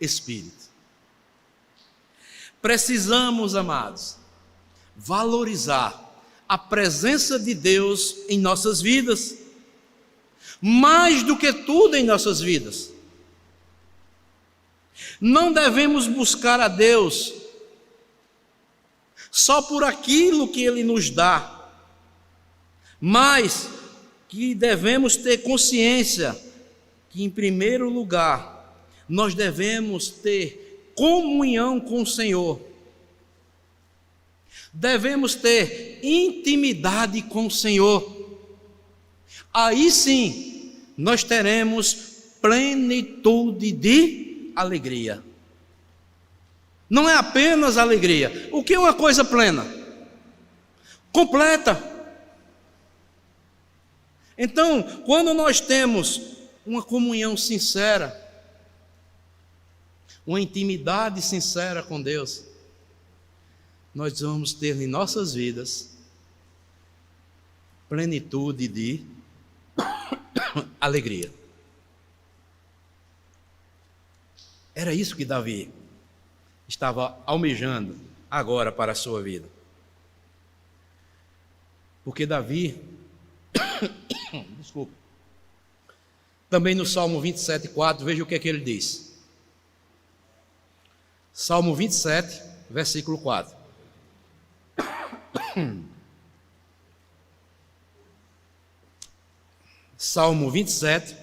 Espírito. Precisamos, amados, valorizar a presença de Deus em nossas vidas, mais do que tudo em nossas vidas. Não devemos buscar a Deus só por aquilo que Ele nos dá, mas que devemos ter consciência que, em primeiro lugar, nós devemos ter comunhão com o Senhor. Devemos ter intimidade com o Senhor. Aí sim, nós teremos plenitude de alegria. Não é apenas alegria. O que é uma coisa plena? Completa. Então, quando nós temos uma comunhão sincera, uma intimidade sincera com Deus, nós vamos ter em nossas vidas plenitude de alegria. Era isso que Davi estava almejando agora para a sua vida. Porque Davi, desculpa, também no Salmo 27:4, veja o que é que ele diz. Salmo 27, versículo 4. Salmo 27,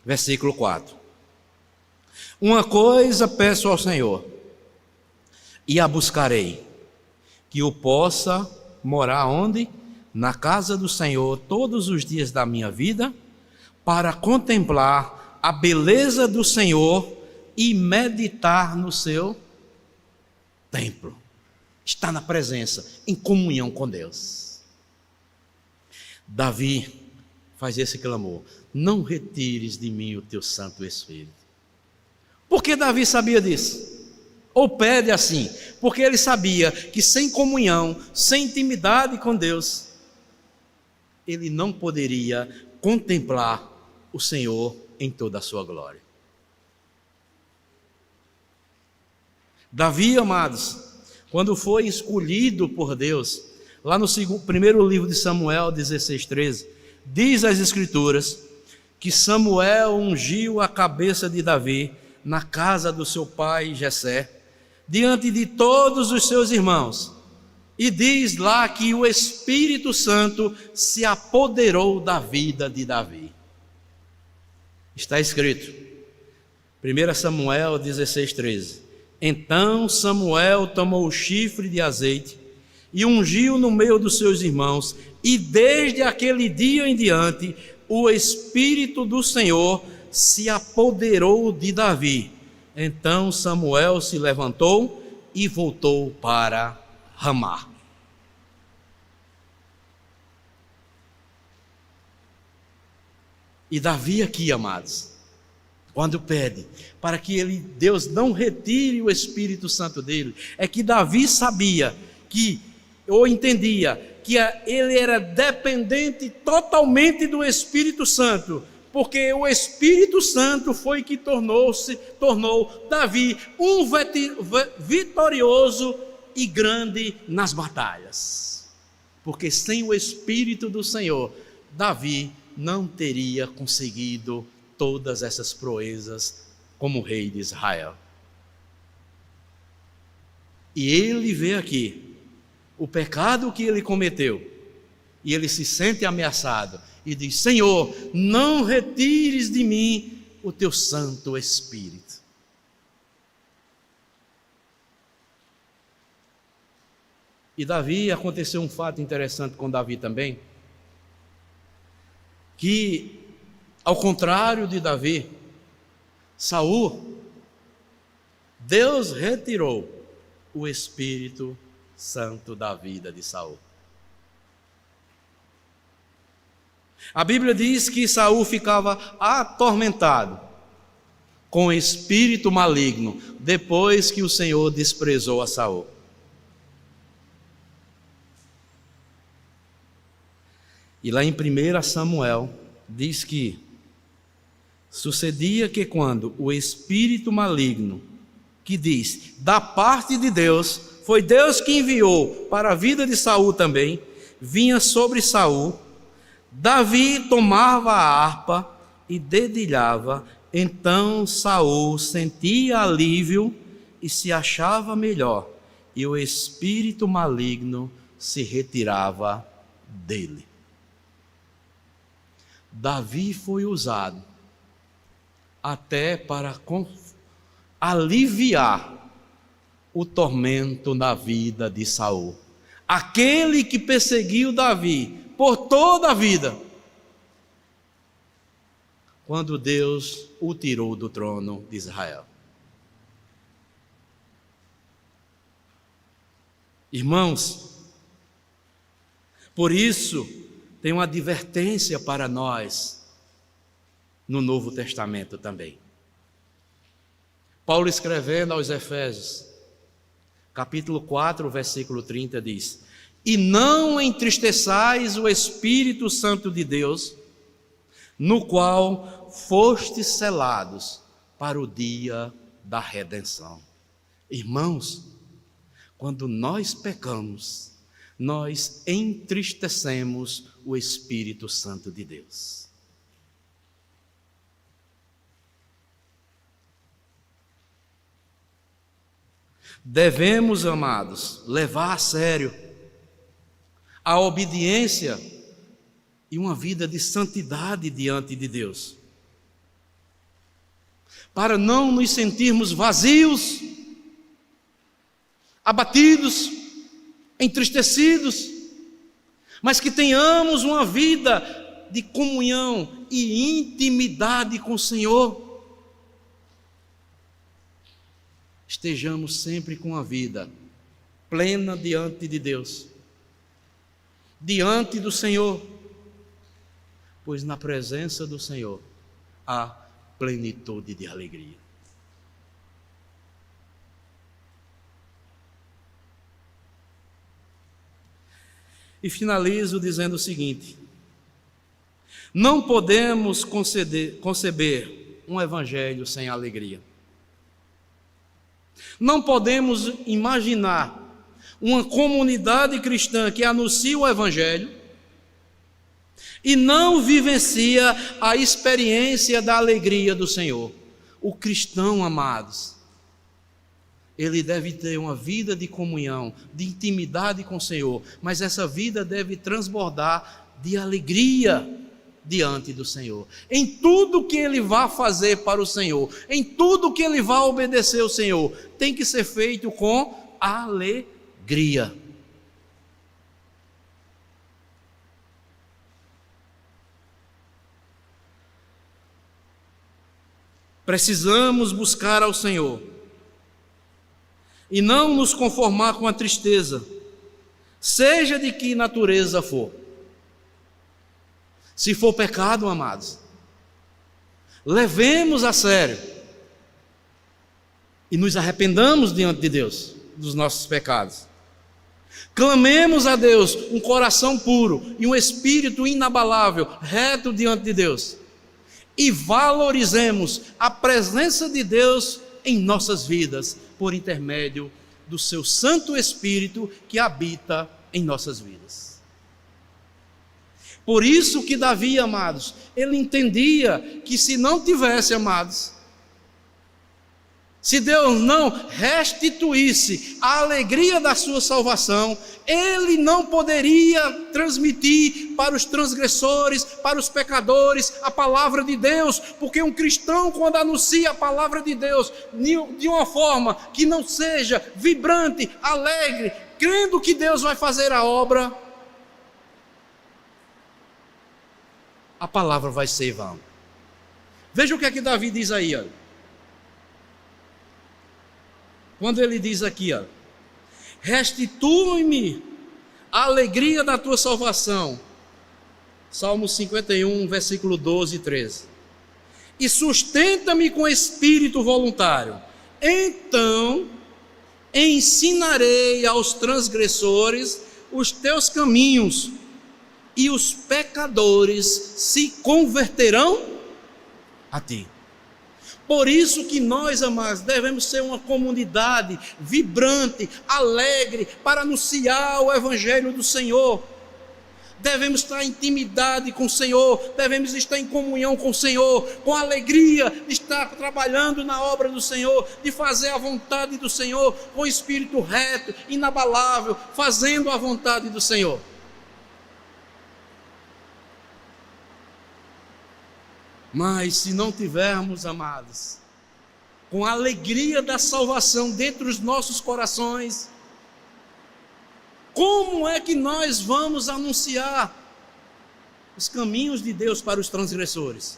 versículo 4. Uma coisa peço ao Senhor, e a buscarei, que eu possa morar onde? Na casa do Senhor todos os dias da minha vida, para contemplar a beleza do Senhor e meditar no seu templo. Está na presença, em comunhão com Deus. Davi faz esse clamor: não retires de mim o teu Santo Espírito. Por que Davi sabia disso? Ou pede assim? Porque ele sabia que sem comunhão, sem intimidade com Deus, ele não poderia contemplar o Senhor em toda a sua glória. Davi, amados, quando foi escolhido por Deus, lá no primeiro livro de Samuel 16:13, diz as Escrituras que Samuel ungiu a cabeça de Davi na casa do seu pai Jessé, diante de todos os seus irmãos, E diz lá que o Espírito Santo se apoderou da vida de Davi. Está escrito, 1 Samuel 16:13. Então Samuel tomou o chifre de azeite e ungiu no meio dos seus irmãos, e desde aquele dia em diante, o Espírito do Senhor se apoderou de Davi. Então Samuel se levantou e voltou para Ramá. E Davi aqui, amados, quando pede para que Deus não retire o Espírito Santo dele, é que Davi sabia ou entendia que ele era dependente totalmente do Espírito Santo, porque o Espírito Santo foi que tornou Davi um vitorioso e grande nas batalhas. Porque sem o Espírito do Senhor, Davi não teria conseguido todas essas proezas como rei de Israel. E ele vê aqui o pecado que ele cometeu, e ele se sente ameaçado, e diz: Senhor, não retires de mim o teu Santo Espírito. E Davi, aconteceu um fato interessante com Davi também, que, ao contrário de Davi, Saul, Deus retirou o Espírito Santo da vida de Saul. A Bíblia diz que Saul ficava atormentado com o espírito maligno depois que o Senhor desprezou a Saul. E lá em 1 Samuel diz que sucedia que quando o espírito maligno, que diz da parte de Deus, foi Deus que enviou para a vida de Saul também, vinha sobre Saul, Davi tomava a harpa e dedilhava, então Saul sentia alívio e se achava melhor, e o espírito maligno se retirava dele. Davi foi usado até para aliviar o tormento na vida de Saul, aquele que perseguiu Davi por toda a vida, quando Deus o tirou do trono de Israel. Irmãos, por isso tem uma advertência para nós no Novo Testamento também. Paulo, escrevendo aos Efésios, capítulo 4, versículo 30, diz: E não entristeçais o Espírito Santo de Deus, no qual fostes selados para o dia da redenção. Irmãos, quando nós pecamos, nós entristecemos o Espírito Santo de Deus. Devemos, amados, levar a sério a obediência e uma vida de santidade diante de Deus, para não nos sentirmos vazios, abatidos, entristecidos, mas que tenhamos uma vida de comunhão e intimidade com o Senhor. Estejamos sempre com a vida plena diante de Deus, diante do Senhor, pois na presença do Senhor há plenitude de alegria. E finalizo dizendo o seguinte: não podemos conceber um evangelho sem alegria. Não podemos imaginar uma comunidade cristã que anuncia o evangelho e não vivencia a experiência da alegria do Senhor. O cristão, amados, ele deve ter uma vida de comunhão, de intimidade com o Senhor, mas essa vida deve transbordar de alegria diante do Senhor. Em tudo que ele vá fazer para o Senhor, em tudo que ele vá obedecer ao Senhor, tem que ser feito com alegria. Precisamos buscar ao Senhor e não nos conformar com a tristeza, seja de que natureza for. Se for pecado, amados, levemos a sério e nos arrependamos diante de Deus dos nossos pecados. Clamemos a Deus um coração puro e um espírito inabalável, reto diante de Deus. E valorizemos a presença de Deus em nossas vidas, por intermédio do seu Santo Espírito que habita em nossas vidas. Por isso que Davi, amados, ele entendia que se não tivesse, amados, se Deus não restituísse a alegria da sua salvação, ele não poderia transmitir para os transgressores, para os pecadores, a palavra de Deus, porque um cristão, quando anuncia a palavra de Deus de uma forma que não seja vibrante, alegre, crendo que Deus vai fazer a obra, a palavra vai ser vã. Veja o que é que Davi diz aí, olha. Quando ele diz aqui, ó, restitui-me a alegria da tua salvação, Salmo 51, versículo 12 e 13, e sustenta-me com espírito voluntário, então ensinarei aos transgressores os teus caminhos, e os pecadores se converterão a ti. Por isso que nós, amados, devemos ser uma comunidade vibrante, alegre, para anunciar o Evangelho do Senhor. Devemos estar em intimidade com o Senhor, devemos estar em comunhão com o Senhor, com alegria de estar trabalhando na obra do Senhor, de fazer a vontade do Senhor, com espírito reto, inabalável, fazendo a vontade do Senhor. Mas se não tivermos, amados, com a alegria da salvação dentro dos nossos corações, como é que nós vamos anunciar os caminhos de Deus para os transgressores?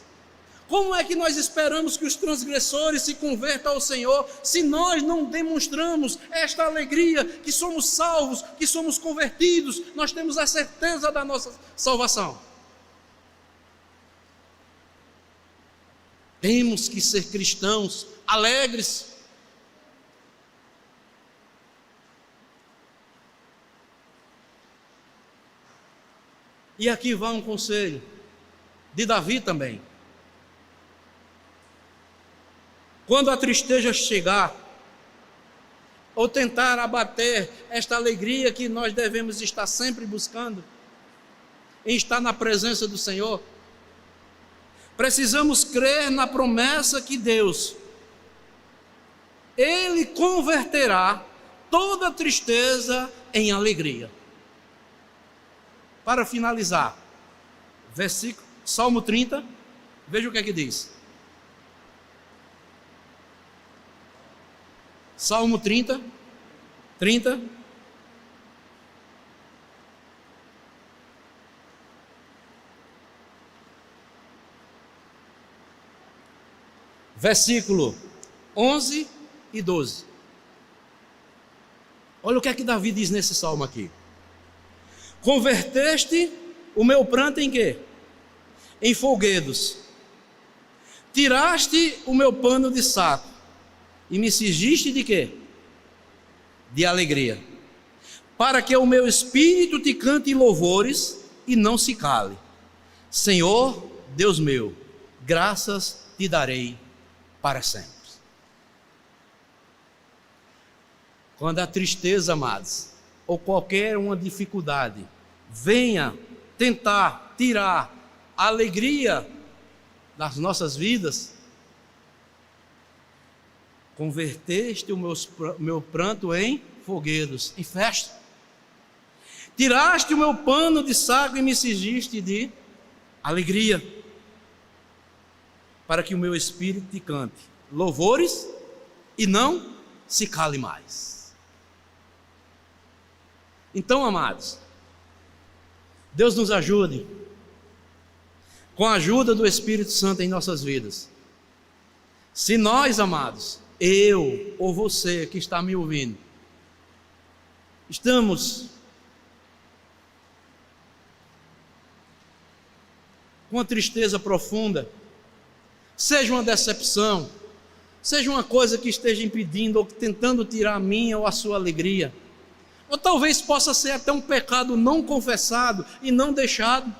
Como é que nós esperamos que os transgressores se convertam ao Senhor, se nós não demonstramos esta alegria, que somos salvos, que somos convertidos, nós temos a certeza da nossa salvação? Temos que ser cristãos alegres. E aqui vai um conselho de Davi também. Quando a tristeza chegar, ou tentar abater esta alegria que nós devemos estar sempre buscando, em estar na presença do Senhor, precisamos crer na promessa que Deus, Ele converterá toda tristeza em alegria. Para finalizar, versículo, Salmo 30, veja o que é que diz. Salmo 30. Versículo 11 e 12. Olha o que é que Davi diz nesse salmo aqui. Converteste o meu pranto em quê? Em folguedos. Tiraste o meu pano de saco e me cingiste de quê? De alegria. Para que o meu espírito te cante louvores e não se cale. Senhor, Deus meu, graças te darei para sempre. Quando a tristeza, amados, ou qualquer uma dificuldade venha tentar tirar a alegria das nossas vidas, Converteste o meu pranto em folguedos, em festa. Tiraste o meu pano de saco e me cingiste de alegria, para que o meu espírito te cante louvores e não se cale mais. Então, amados, Deus nos ajude, com a ajuda do Espírito Santo em nossas vidas. Se nós, amados, eu ou você que está me ouvindo, estamos com uma tristeza profunda, seja uma decepção, seja uma coisa que esteja impedindo ou tentando tirar a minha ou a sua alegria, ou talvez possa ser até um pecado não confessado e não deixado,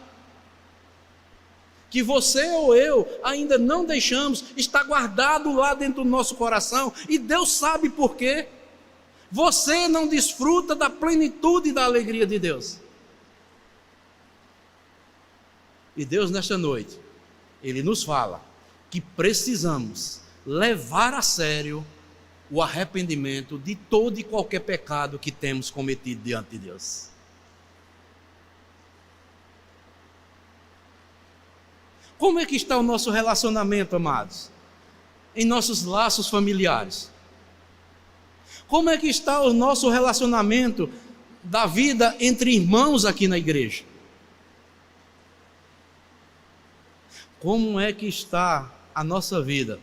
que você ou eu ainda não deixamos, está guardado lá dentro do nosso coração, e Deus sabe por quê. Você não desfruta da plenitude da alegria de Deus. E Deus, nesta noite, Ele nos fala que precisamos levar a sério o arrependimento de todo e qualquer pecado que temos cometido diante de Deus. Como é que está o nosso relacionamento, amados? Em nossos laços familiares. Como é que está o nosso relacionamento da vida entre irmãos aqui na igreja? Como é que está a nossa vida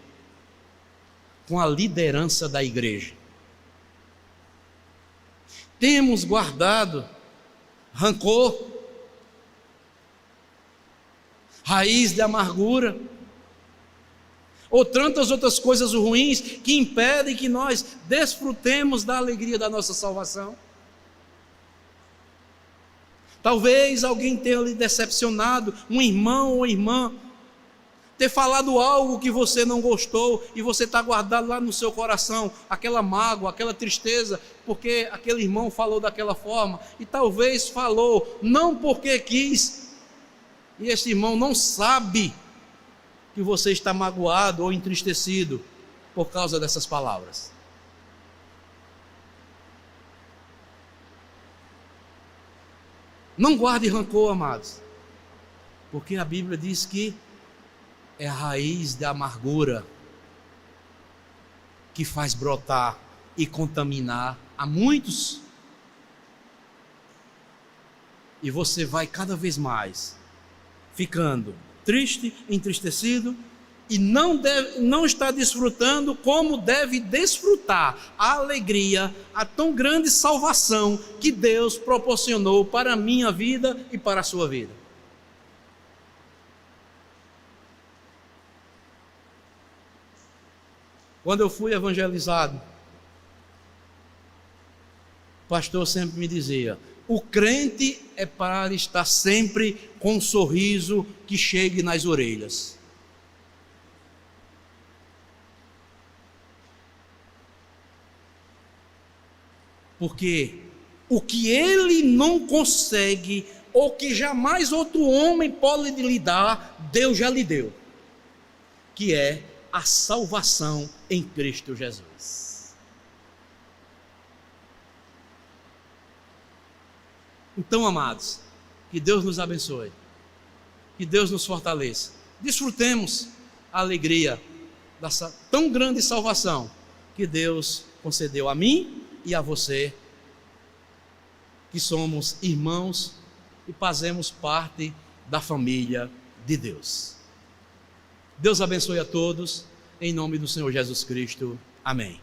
com a liderança da igreja? Temos guardado rancor, raiz de amargura, ou tantas outras coisas ruins que impedem que nós desfrutemos da alegria da nossa salvação? Talvez alguém tenha lhe decepcionado, um irmão ou irmã, ter falado algo que você não gostou e você está guardado lá no seu coração, aquela mágoa, aquela tristeza, porque aquele irmão falou daquela forma, e talvez falou não porque quis, e esse irmão não sabe que você está magoado ou entristecido por causa dessas palavras. Não guarde rancor, amados, porque a Bíblia diz que é a raiz da amargura que faz brotar e contaminar a muitos. E você vai cada vez mais ficando triste, entristecido, e não está desfrutando como deve desfrutar a alegria, a tão grande salvação que Deus proporcionou para a minha vida e para a sua vida. Quando eu fui evangelizado, o pastor sempre me dizia: o crente é para estar sempre com um sorriso que chegue nas orelhas. Porque o que ele não consegue, ou que jamais outro homem pode lhe dar, Deus já lhe deu, que é a salvação em Cristo Jesus. Então, amados, que Deus nos abençoe, que Deus nos fortaleça, desfrutemos a alegria dessa tão grande salvação que Deus concedeu a mim e a você, que somos irmãos e fazemos parte da família de Deus. Deus abençoe a todos, em nome do Senhor Jesus Cristo. Amém.